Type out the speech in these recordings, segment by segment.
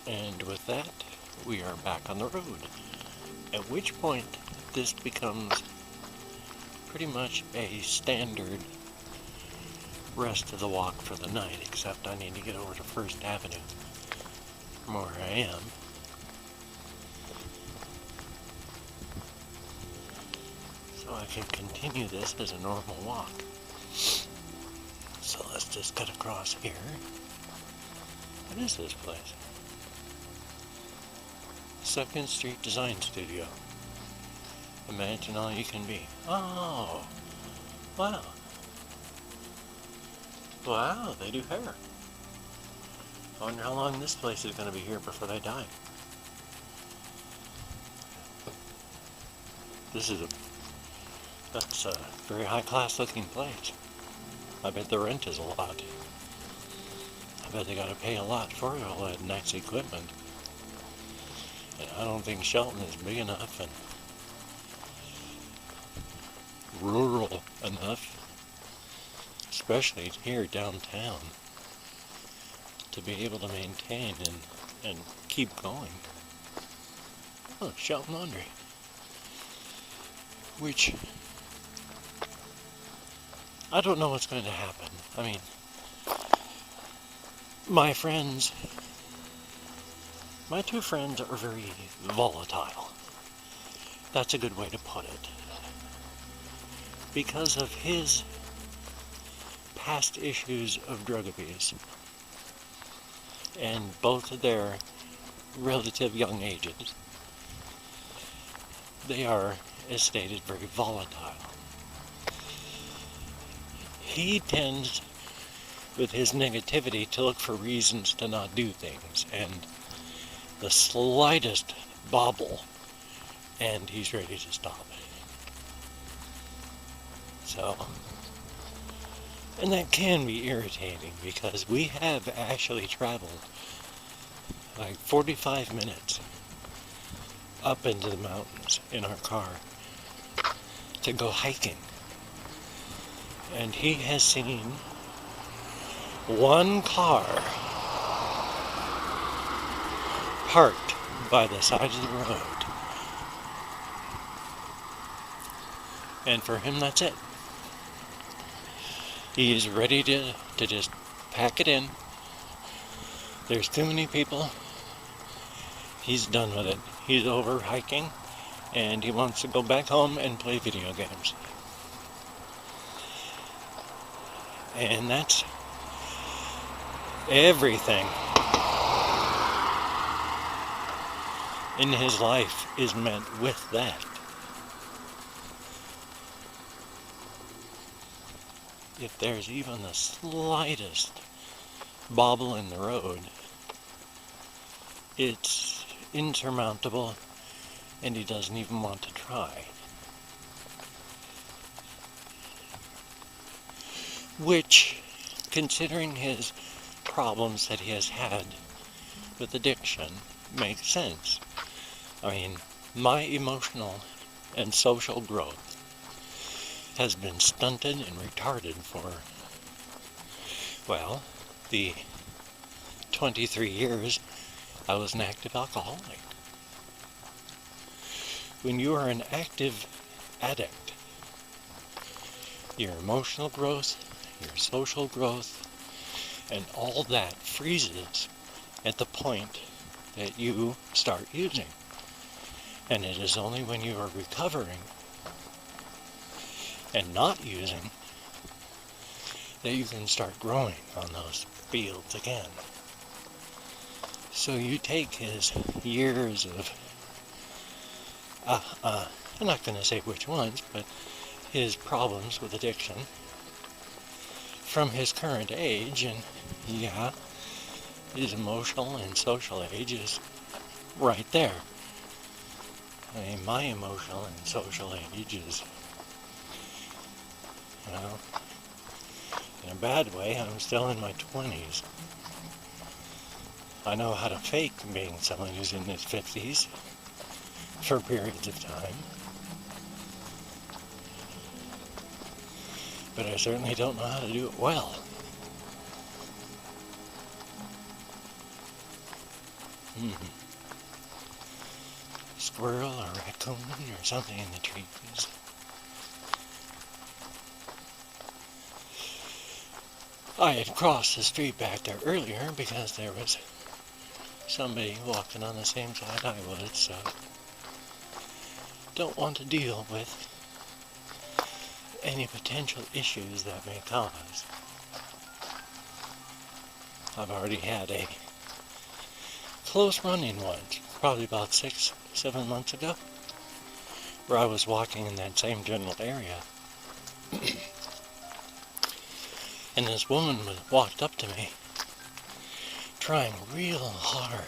And with that, we are back on the road. At which point, this becomes pretty much a standard rest of the walk for the night, except I need to get over to First Avenue from where I am. So I can continue this as a normal walk. So let's just cut across here. What is this place? 2nd Street Design Studio. Imagine all you can be. Oh, wow. Wow, they do hair. I wonder how long this place is going to be here before they die. That's a very high class looking place. I bet the rent is a lot. I bet they gotta pay a lot for all that nice equipment. And I don't think Shelton is big enough and rural enough, especially here downtown, to be able to maintain and keep going. Oh, Shelton Laundry. Which, I don't know what's going to happen. I mean, my two friends are very volatile. That's a good way to put it. Because of his past issues of drug abuse, and both of their relative young ages, they are, as stated, very volatile. He tends, with his negativity, to look for reasons to not do things, and the slightest bobble, and he's ready to stop. So, and that can be irritating, because we have actually traveled like 45 minutes up into the mountains in our car to go hiking. And he has seen one car parked by the side of the road. And for him, that's it. He is ready to just pack it in. There's too many people. He's done with it. He's over hiking, and he wants to go back home and play video games. And that's everything in his life is meant with that. If there's even the slightest bobble in the road, it's insurmountable, and he doesn't even want to try. Which, considering his problems that he has had with addiction, makes sense. I mean, my emotional and social growth has been stunted and retarded for, well, the 23 years I was an active alcoholic. When you are an active addict, your emotional growth, your social growth, and all that freezes at the point that you start using. And it is only when you are recovering and not using that you can start growing on those fields again. So you take his years of, I'm not going to say which ones, but his problems with addiction from his current age, and yeah, his emotional and social age is right there. I mean, my emotional and social age is, well, in a bad way, I'm still in my 20s. I know how to fake being someone who's in his 50s for periods of time. But I certainly don't know how to do it well. squirrel or raccoon or something in the trees. I had crossed the street back there earlier because there was somebody walking on the same side I was, so don't want to deal with any potential issues that may cause. I've already had a close run-in once, probably about 6-7 months ago, where I was walking in that same general area. And this woman walked up to me, trying real hard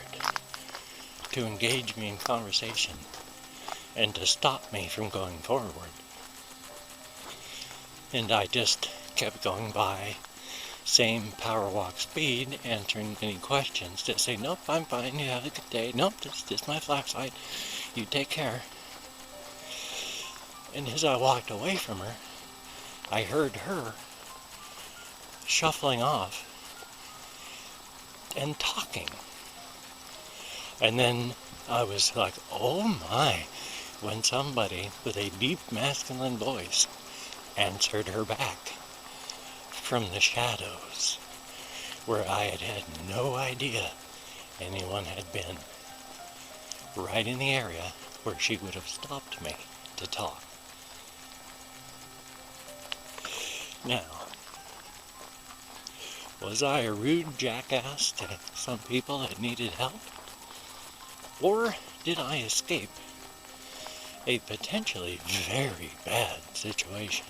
to engage me in conversation and to stop me from going forward. And I just kept going by, same power walk speed, answering any questions to say, nope, I'm fine, you have a good day, nope, this is my flashlight, you take care. And as I walked away from her, I heard her shuffling off and talking. And then I was like, oh my, when somebody with a deep masculine voice answered her back from the shadows where I had had no idea anyone had been, right in the area where she would have stopped me to talk. Now, was I a rude jackass to some people that needed help? Or did I escape a potentially very bad situation?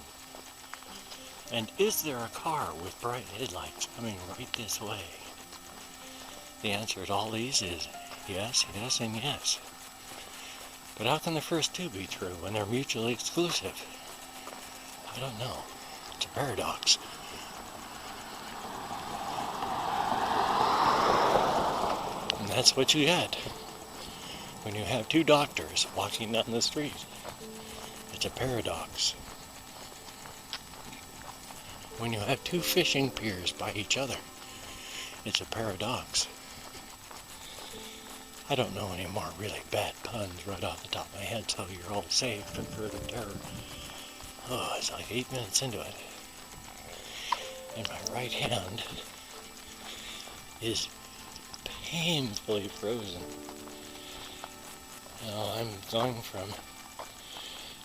And is there a car with bright headlights coming right this way? The answer to all these is yes, yes, and yes. But how can the first two be true when they're mutually exclusive? I don't know. It's a paradox. And that's what you get when you have two doctors walking down the street. It's a paradox. When you have two fishing piers by each other, it's a paradox. I don't know any more really bad puns right off the top of my head, so you're all saved from further terror. Oh, it's like 8 minutes into it. And my right hand is painfully frozen. Now I'm going from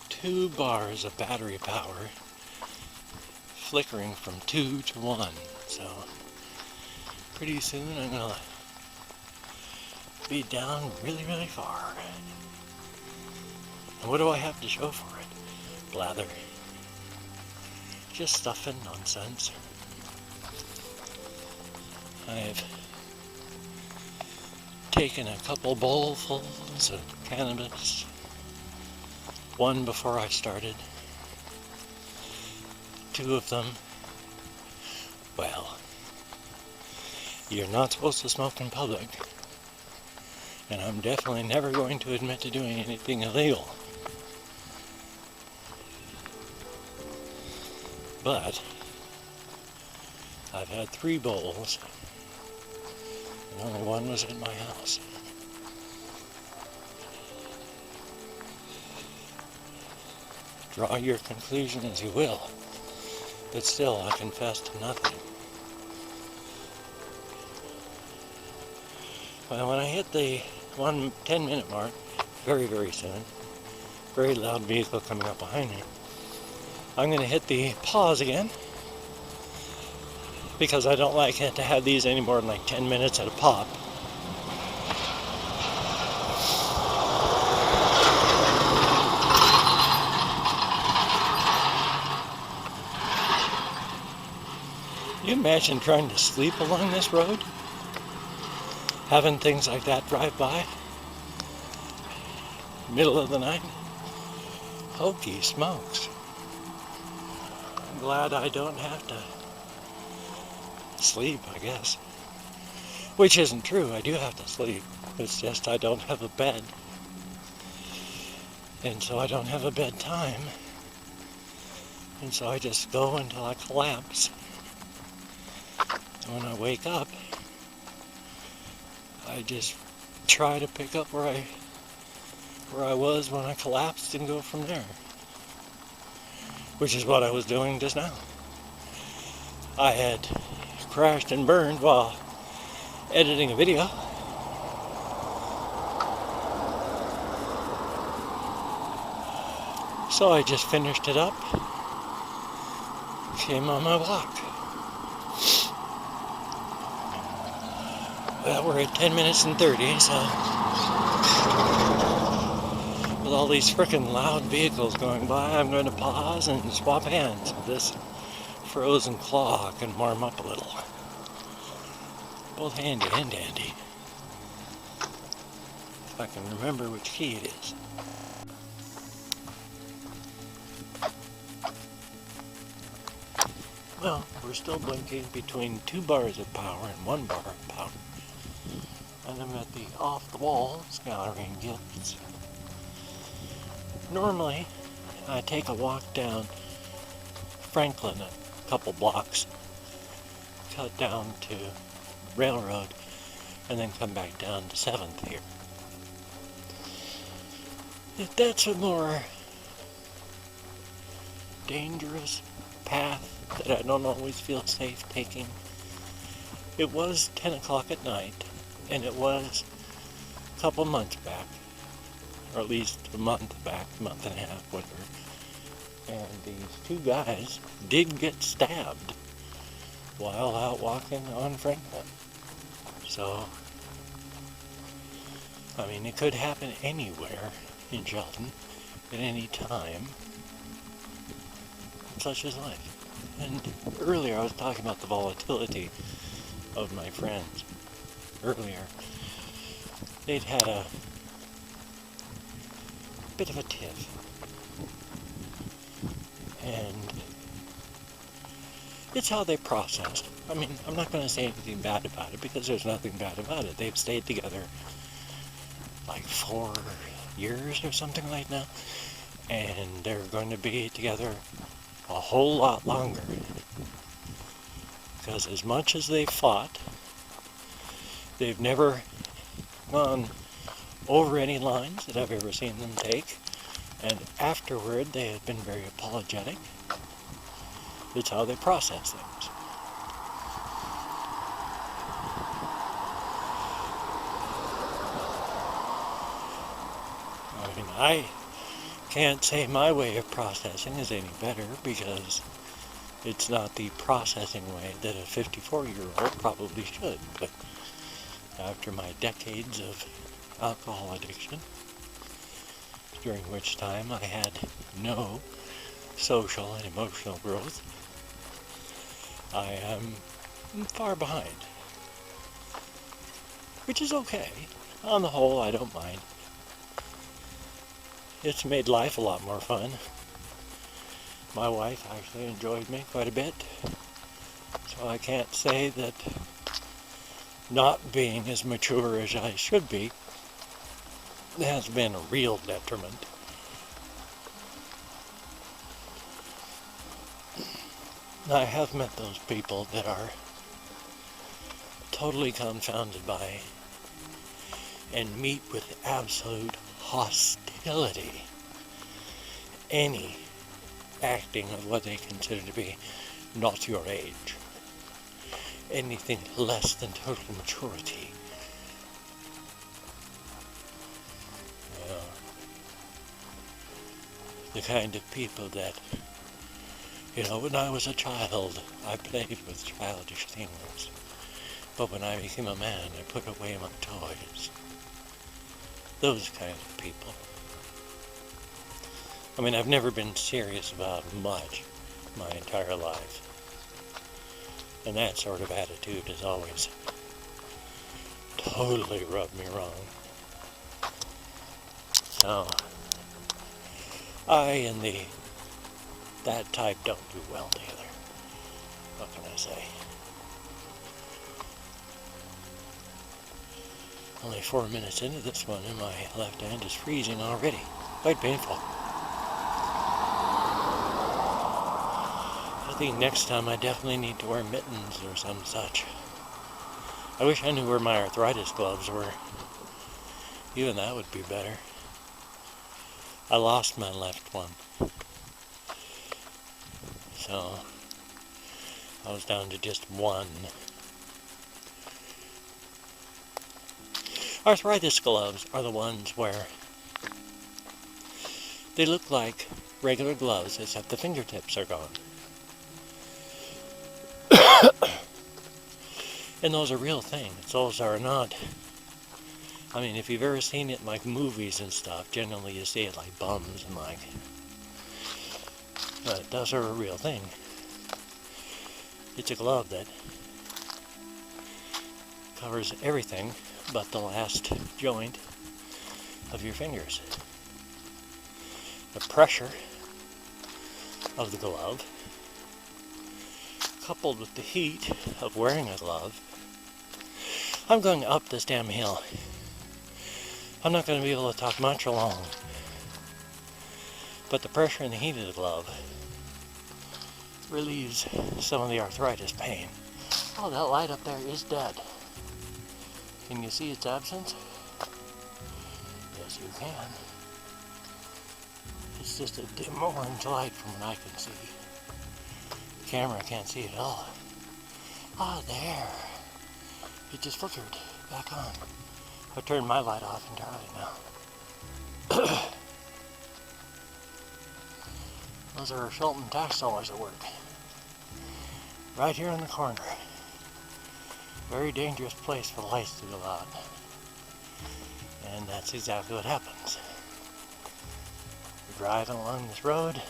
2 bars of battery power flickering from 2 to 1. So pretty soon I'm gonna be down really, really far. And what do I have to show for it? Blather. Just stuff and nonsense. I've taken a couple bowlfuls of cannabis. One before I started. 2 of them, well, you're not supposed to smoke in public. And I'm definitely never going to admit to doing anything illegal. But I've had 3 bowls, and only one was at my house. Draw your conclusion as you will, but still I confess to nothing. Well, when I hit the 10-minute mark, very, very soon, very loud vehicle coming up behind me, I'm going to hit the pause again, because I don't like it to have these any more than like 10 minutes at a pop. Can you imagine trying to sleep along this road? Having things like that drive by? Middle of the night? Hokey smokes. I'm glad I don't have to sleep, I guess. Which isn't true, I do have to sleep. It's just I don't have a bed. And so I don't have a bedtime. And so I just go until I collapse. And when I wake up, I just try to pick up where I was when I collapsed and go from there. Which is what I was doing just now. I had crashed and burned while editing a video. So I just finished it up, came on my walk. Well, we're at 10 minutes and 30, so with all these frickin' loud vehicles going by, I'm going to pause and swap hands with this frozen claw. I can warm up a little. Both handy and dandy. If I can remember which key it is. Well, we're still blinking between 2 bars of power and 1 bar of power. And I'm at the off-the-wall scattering gifts. Normally, I take a walk down Franklin a couple blocks, cut down to Railroad, and then come back down to 7th here. If that's a more dangerous path that I don't always feel safe taking. It was 10 o'clock at night, and it was a couple months back, or at least a month back, month and a half, whatever. And these 2 guys did get stabbed while out walking on Franklin. So, I mean, it could happen anywhere in Shelton at any time. Such is life. And earlier I was talking about the volatility of my friends. Earlier, they'd had a bit of a tiff. And it's how they processed. I mean, I'm not going to say anything bad about it because there's nothing bad about it. They've stayed together like 4 years or something like that. And they're going to be together a whole lot longer, because as much as they've fought, they've never gone over any lines that I've ever seen them take, and afterward they have been very apologetic. It's how they process things. I mean, I can't say my way of processing is any better because it's not the processing way that a 54-year-old probably should. But after my decades of alcohol addiction, during which time I had no social and emotional growth, I am far behind. Which is okay. On the whole, I don't mind. It's made life a lot more fun. My wife actually enjoyed me quite a bit, so I can't say that not being as mature as I should be has been a real detriment. I have met those people that are totally confounded by and meet with absolute hostility any acting of what they consider to be not your age, anything less than total maturity. The kind of people that, when I was a child, I played with childish things, but when I became a man, I put away my toys. Those kind of people. I mean, I've never been serious about much my entire life. And that sort of attitude has always totally rubbed me wrong. So, I and that type don't do well together. What can I say? Only 4 minutes into this one and my left hand is freezing already. Quite painful. I think next time I definitely need to wear mittens or some such. I wish I knew where my arthritis gloves were. Even that would be better. I lost my left one. So I was down to just one. Arthritis gloves are the ones where they look like regular gloves, except the fingertips are gone. And those are real things. Those are not, I mean, if you've ever seen it in like movies and stuff, generally you see it like bums and like, but those are a real thing. It's a glove that covers everything but the last joint of your fingers. The pressure of the glove, coupled with the heat of wearing a glove. I'm going up this damn hill. I'm not going to be able to talk much or long, but the pressure and the heat of the glove relieves some of the arthritis pain. Oh, that light up there is dead. Can you see its absence? Yes, you can. It's just a dim orange light from what I can see. The camera can't see it at all. Ah, there. It just flickered back on. I turned my light off entirely now. Those are our Shelton tax dollars at work. Right here in the corner. Very dangerous place for lights to go out. And that's exactly what happens. We're driving along this road,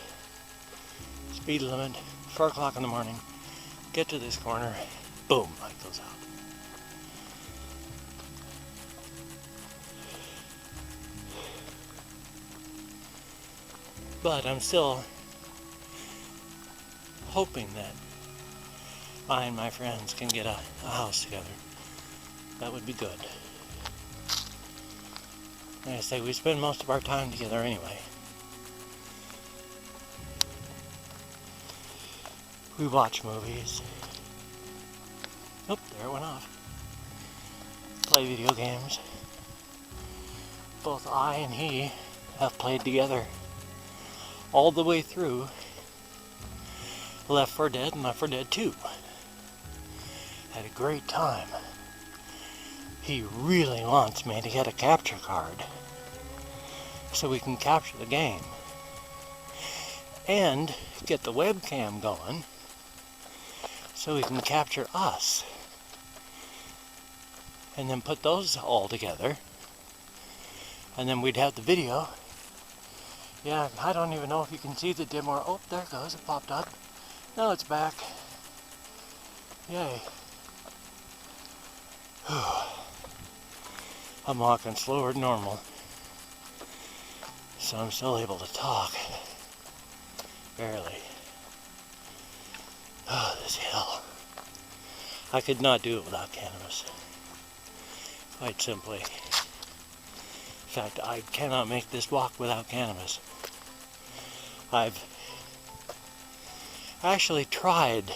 speed limit, 4 o'clock in the morning, get to this corner, boom, light goes out. But I'm still hoping that I and my friends can get a house together. That would be good. Like I say, we spend most of our time together anyway. We watch movies. Oh, there it went off. Play video games. Both I and he have played together all the way through Left 4 Dead and Left 4 Dead 2. Had a great time. He really wants me to get a capture card so we can capture the game and get the webcam going so we can capture us and then put those all together, and then we'd have the video. Yeah, I don't even know if you can see the dim or, oh, there it goes, it popped up. Now it's back. Yay. I'm walking slower than normal, so I'm still able to talk. Barely. Oh, this hill. I could not do it without cannabis. Quite simply. In fact, I cannot make this walk without cannabis. I've actually tried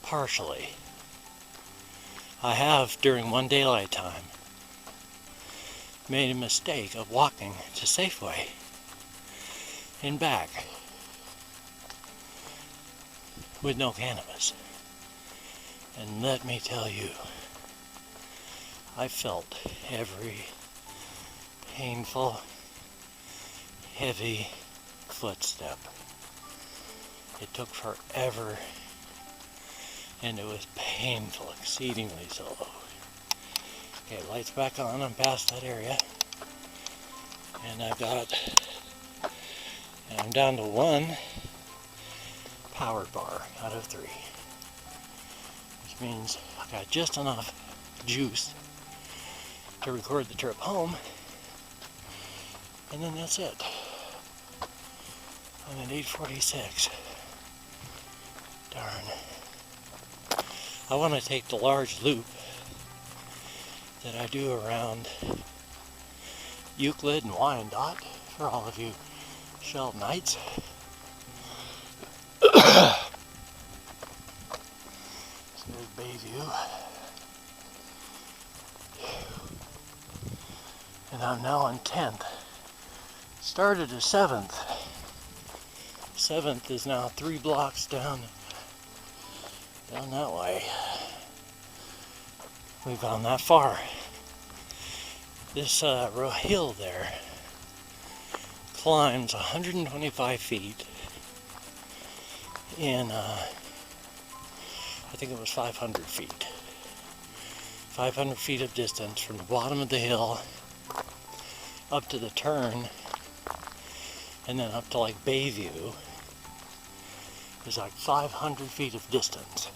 partially. I have, during one daylight time, made a mistake of walking to Safeway and back with no cannabis. And let me tell you, I felt every painful, heavy footstep. It took forever, and it was painful, exceedingly so. Okay, lights back on. I'm past that area, and I've got, and I'm down to 1 power bar out of 3, which means I've got just enough juice to record the trip home, and then that's it. I'm at 8:46. Darn. I want to take the large loop that I do around Euclid and Wyandotte for all of you Sheltonites. There's Bayview. And I'm now on 10th. Started at 7th. 7th is now 3 blocks down that way. We've gone that far. This hill there climbs 125 feet in, I think it was 500 feet. 500 feet of distance from the bottom of the hill up to the turn, and then up to like Bayview. There's like 500 feet of distance.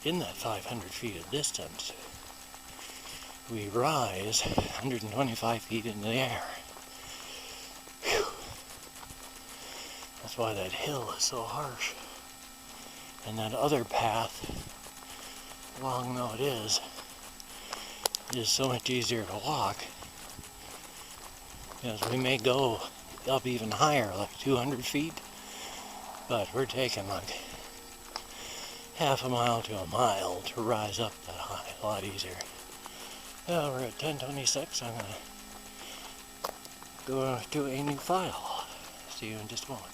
In that 500 feet of distance, we rise 125 feet into the air. Whew. That's why that hill is so harsh. And that other path, long though it is so much easier to walk. Because we may go up even higher, like 200 feet, but we're taking like half a mile to a mile to rise up that high, a lot easier. Well, we're at 10:26. I'm going to go to a new file. See you in just a moment.